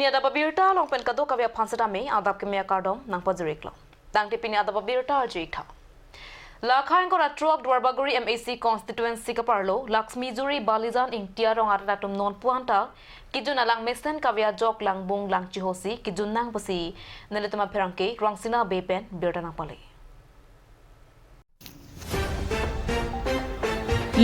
ada babirta long pen kado kavya phansada me adap kemya kardom nang pajuriklo tang tipini ada babirta jikha Lakhain ko ratrok Dwarbaguri MAC constituency ka parlo Lakshmi Juri Balizan Intia rong aratum non puanta kijun alang mesen kavya jok lang bung lang chihosi kijun nang pasi nelitama pherangke rangsina bepen birta nang pale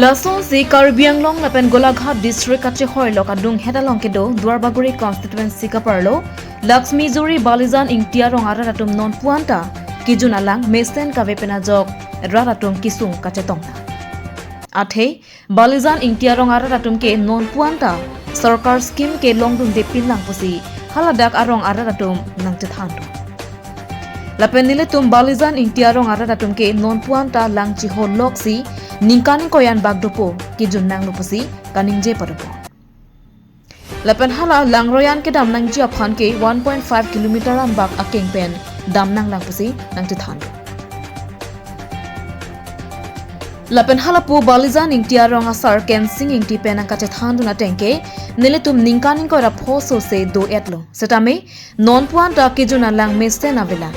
Lason si Karbiang long lapen Golaghat district kache hoilo kadung hedalong kedo Dwarbaguri constituency ka parlo Lakshmi Juri Balizan Intia rong aratum non puanta kijun alang mesen kavepena jok Raratum kisung kacetongta. Athe Balizan Intia rong aratum ke non puanta sarkar scheme ke longdung de pinlang pusi haladak arong aratum nang chethandu. Lapenile tum Balizan Intia rong aratum ke non puanta lang chi holoksi ningkani koyan bagdopo kijun nang lupusi kaningje padopo. Lapen hala langroyan ke dam nang ji aphan ke 1.5 km an bak akeng pen dam nang lang pusi nang chethandu. Lapen halapu Balizan Intia rong asar kensing ingti penang kache thandu na tengke nilitum ningkaning ko raphoso se do etlo setame non puanta kijuna lang meste na vela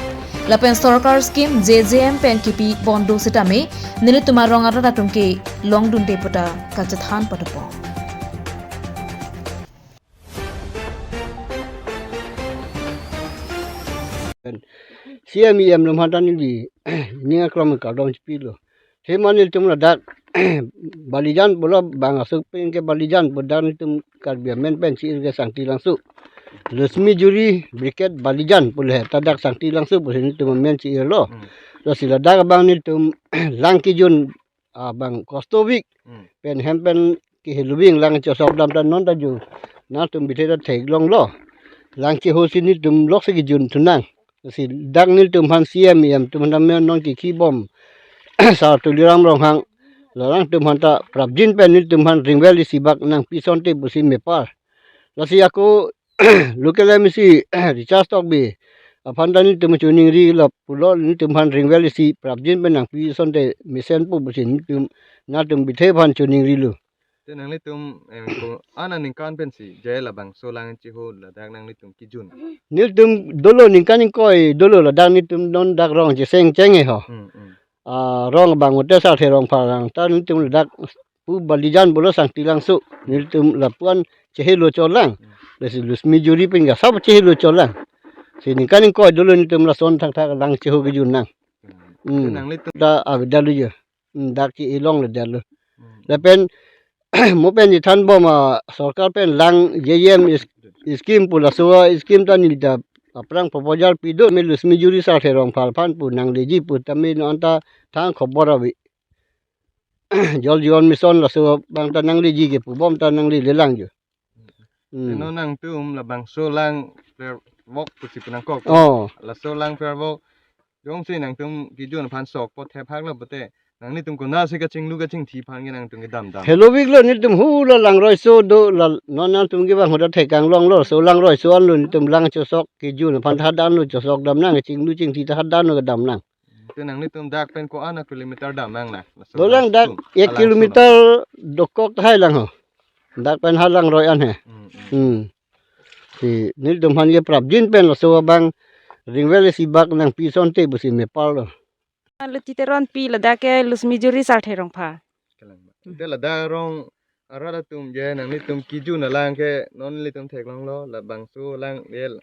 lapen sarkar scheme JJM pen kipi bondo setame nilituma rong ara tumke long dun te pota kache than patapo CMEM lumhatan ni ninga kram ka don spilo Hemanil tumla dak Balijan bola bang asuk pen ke Balijan bodan tum karbia men pen si irga sangti langsung Lakshmi Juri briket Balijan pulhe tadak sangti langsung boleh tum men si irlo lo sila dak bang ni tum lang kijun bang Kostovik pen hempen ki helubing lang chosok dam tan non taju na tum bitera thek long lo lang ki hosin ni tum lok se kijun tunang si dak ni tum han CMEM tum nam non ki bom sa tuliram rong hang larang tumhanta prabjin penil tumhan ringwel sibak nang pisonte busi mepar lasi aku local misi recharge tok bi aphandani tum chuning ri la pulo ni tumhan ringwel si prabjin pen nang pisonte misen pu busi tum na tum bithe phan chuning ri lu tenang ni tum ko ana ning kan pensi jela bang solang chi ho la dak nang ni tum kijun nil tum dolo ning kan koi dolo la dang ni tum non dak rong je seng chenge ho rong bang udah sa the rong parang tan tum dak pu Balijan bolo sang tilang su nil tum lapuan chehelo cholang lesi Lakshmi Juri pin ga sab chehelo cholang sini kan ko dolo ni tum la son thang thang lang cheho ge jun nang tenang ni tum da dalu je dak ki ilong le dalu la pen mo pen ni than bo ma sarkar pen lang JM scheme pula so scheme tan ni da aprang proposal pido me Lakshmi Juri sa the rong phal phan pu nang leji pu tamin anta thang khobor abi jol jiwan mission la so bang tanang leji ke pu bom tanang le lang ju no nang tum la bang solang per wok pu si penang kok la solang per wok yong si nang tum kijun phan sok pot the phak la bote nang ni tum ko na se ka ching lu ka ching thi phan ge nang tum ge dam dam hello big lo ni tum hu la lang roi so do la non nan tum ge bang hoda the kang long lo so lang roi so an lu ni tum lang cho sok kijun phan tha dan lu cho sok dam nang ching lu ching thi tha dan lu dam nang tenang ni tum dak pen ko ana kilometer dam nang na do lang dak 1 kilometer dokok thai lang ho dak pen ha lang roi an he si ni tum han ge prabjin pen lo so bang ringwel si bak nang pison te busi me pal lo lu titeron pi la dake Lakshmi Juri sa the rong pha de la da rong ara tum je nang ni tum kijun na lang ke non li tum thek long lo la bang su lang del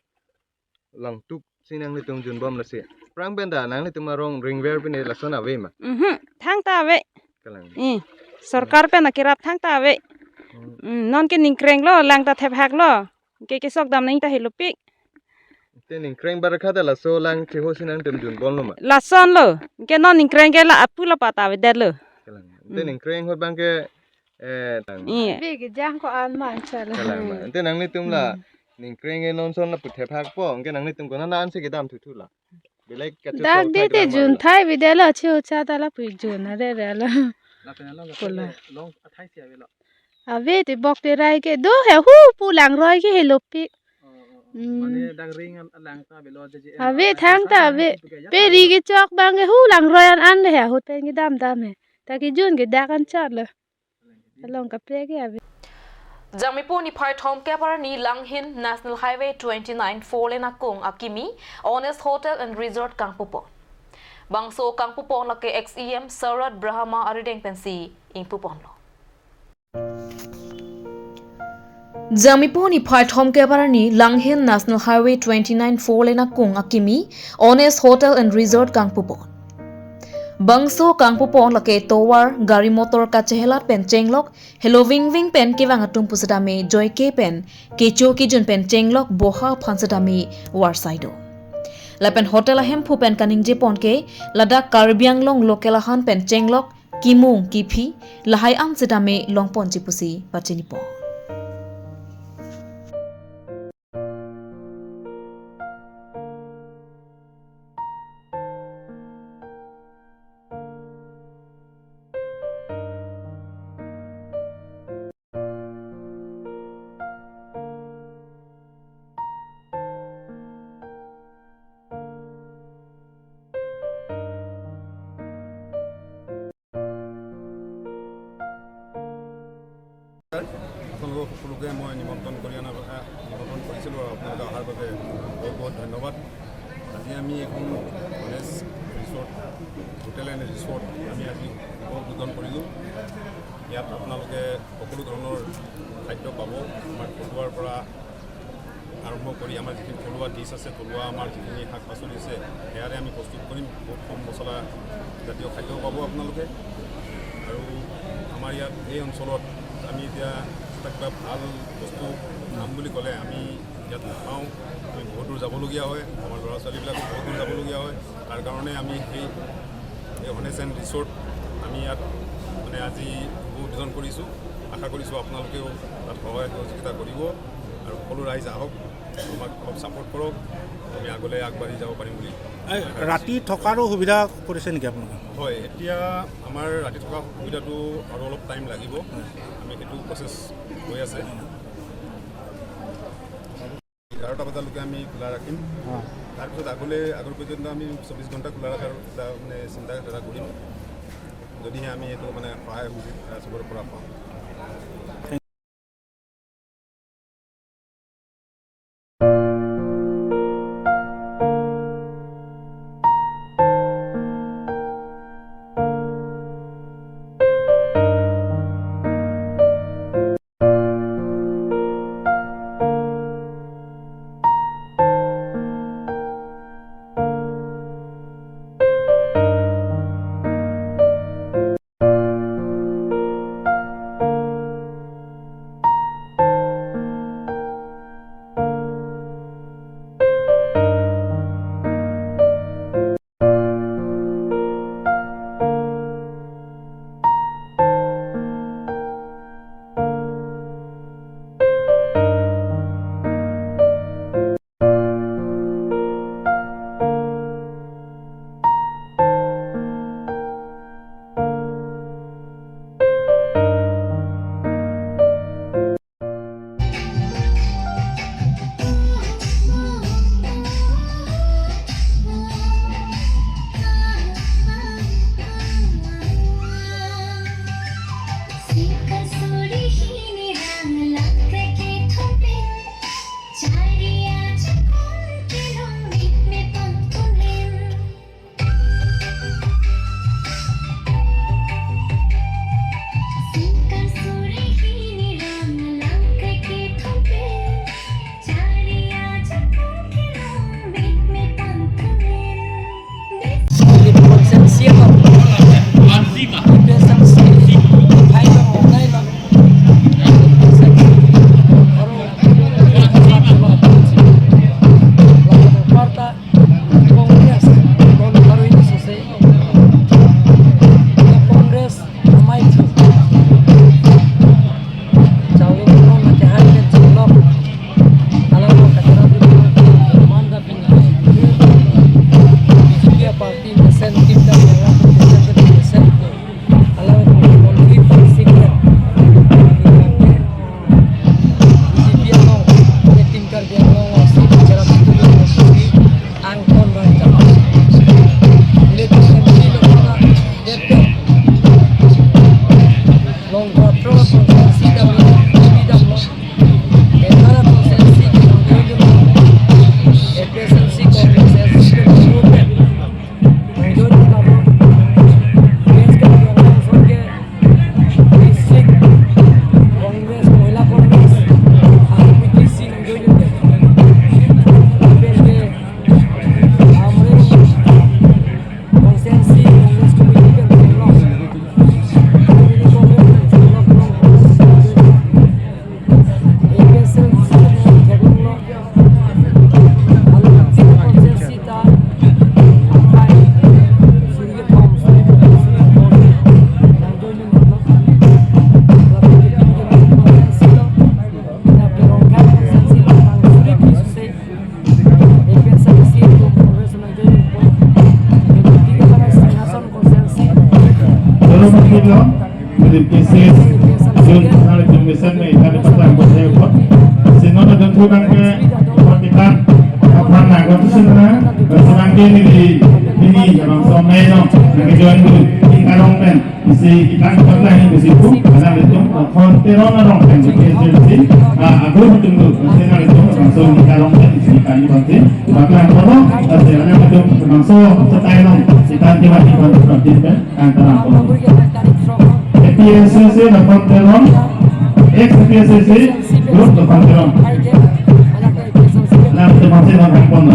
lang tuk sinang ni tum jun bom la se prang ben da nang ni tum rong ringwer pe ni la sona ve ma thang ta ve kalang sarkar pe na kirap thang ta ve non ke ningkreng lo lang ta thep hak lo ke sok dam nang ta helupik tening kreng bar kha da la so lang che ho sinang tum jun bom lo ma la son lo ke non ningkreng ke la apu la pata ve det lo kalang tening kreng hot bang ke tang ve ke jang ko an man chala kalang ma tenang ni tum la ning kreng e non son la pu the phak po ke nang ni tum ko na an se ke dam thu thu la belai ka chu dak de te jun thai bi de la chu cha ta la pu jun na de la la pe la long athai sia ve lo ave te bok te rai ke do he hu pu lang roi ke helopi mane dang ring lang ta be lo je ave thang ta ave pe ri ke chok bang ke hu lang roi an de he hu te ke dam he ta ke jun ke dak an chat la long ka pre ke ave Jamipo ni phai thom ke par ni Langhin National Highway 29 4-lane akung akimi Honest Hotel and Resort Kangpupo. Bangso Kangpupo lake XEM Sarat Brahma Arideng Pensi Ingpupon lo. Jamipo ni phai thom ke par ni Langhin National Highway 29 4-lane akung akimi Honest Hotel and Resort Kangpupo. Bangso Kangpupon lake towar gari motor ka chehelat pen chenglok hello wing pen ke wang atum pusadami joy ke pen ke choki jun pen chenglok boha phansadami war saido lapen hotel ahem phu pen kaning je pon ke ladak karbiang long lokelahan pen chenglok kimung kipi lahai ang sedami long pon chipusi pachini po. আপোনালোকক সকলোকে মই নিমন্ত্ৰণ কৰিছিলোঁ আৰু আপোনালোকে অহাৰ বাবে বহুত বহুত ধন্যবাদ। আজি আমি এখন Ganesh resort hotel and resort আমি আজি উদ্বোধন কৰিলোঁ। ইয়াত আপোনালোকে সকলো ধৰণৰ খাদ্য পাব। আমাৰ থলুৱাৰ পৰা আৰম্ভ কৰি আমাৰ যিখিনি থলুৱা ডিছ আছে, থলুৱা আমাৰ যিখিনি শাক পাচলি আছে সেয়াৰে আমি প্ৰস্তুত কৰিম। বহুত কম মছলা জাতীয় খাদ্য পাব আপোনালোকে। আৰু আমাৰ ইয়াত এই অঞ্চলত আমি এতিয়া কিবা ভাল বস্তু খাম বুলি ক'লে আমি ইয়াত নাপাওঁ। আমি বহুত দূৰ যাবলগীয়া হয়, আমাৰ ল'ৰা ছোৱালীবিলাক বহুত দূৰ যাবলগীয়া হয়। তাৰ কাৰণে আমি এই হনেষ্ট এণ্ড ৰিচৰ্ট আমি ইয়াত মানে আজি উদ্বোধন কৰিছোঁ। আশা কৰিছোঁ আপোনালোকেও তাত সহায় সহযোগিতা কৰিব আৰু সকলো ৰাইজ আহক, আমাক অলপ ছাপোৰ্ট কৰক, আমি আগলৈ আগবাঢ়ি যাব পাৰিম বুলি। ৰাতি থকাৰো সুবিধা কৰিছে নেকি আপোনালোকে? হয়, এতিয়া আমাৰ ৰাতি থকা সুবিধাটো আৰু অলপ টাইম লাগিব। আমি সেইটো প্ৰচেছ হৈ আছে। 11টা বজালৈকে আমি খোলা ৰাখিম। তাৰপিছত আগৰ পৰ্যন্ত আমি 24 ঘণ্টা খোলা ৰখাৰ মানে চিন্তা ধাৰা কৰিম, যদিহে আমি এইটো মানে সহায় সুবিধা চবৰে পৰা পাওঁ। Kalau mungkin lo, jadi cases Jun kalau tumisan may kami patang ko tayo po. Sino na doon po kang ipakitan kapag nagkatusin na sinangkin ini orang somai no nagjoin ko ikarong pen isi itang paglahin ko sipo kada itu kontero na rong pen agency ako tunggu kasi na ito so ikarong pen isi kani pati baklang kono kasi ana ito so sa tayo itan di mati ko din pen antara ko PSC na kontero ex-PSC grup na kontero na ito mati na kono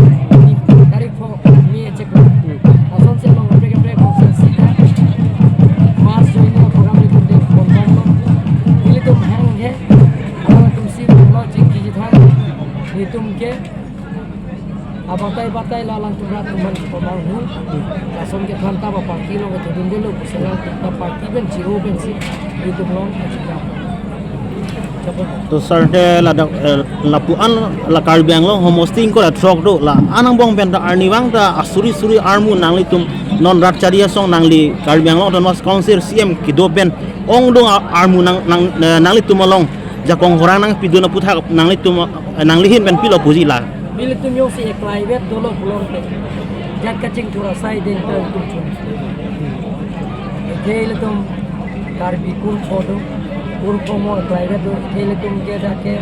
Abatai lalang turat teman pembangun, langsung ke kantor bapak kilo ke tudung dulu, misalnya kita parti benci, benci itu belum. तो sir दे लापुआन ला कार्बियांग लो होमोस्टिंग को ला truck दो ला आनंग Bong Ben दा आर्निवांग दा असुरी सुरी आर्मू नांगली तुम non रात चारिया song Nangli कार्बियांग लो दनवास council CM की दो बेन ओंग दो आर्मू नांगली तुम लोंग जाकोंग होरांग नांग पिदो ना पुथा नांगली तुम नांगली हिन बेन पिलो पुजी ला Bila tu nyok si private dulu pulang ke, jat kacing curah saya dan tu cun. Kalau tu karbi kur foto, kur promo private tu, kalau tu kita ke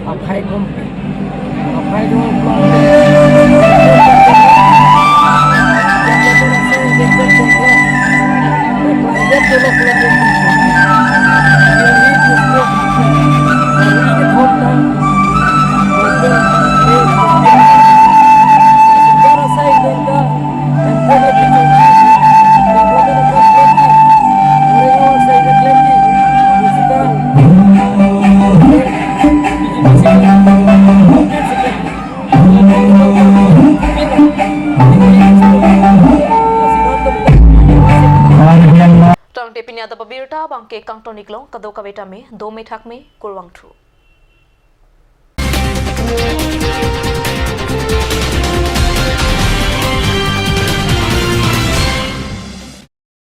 apa kom, apa tu pulang ke. Jat curah saya dan tu cun pulang, private dulu pulang ke. Ini tu pun, ini ke thota. Tong pepini ada pabirta bangke kang tonik long kado kaweta me 2 me thak me kurwang thu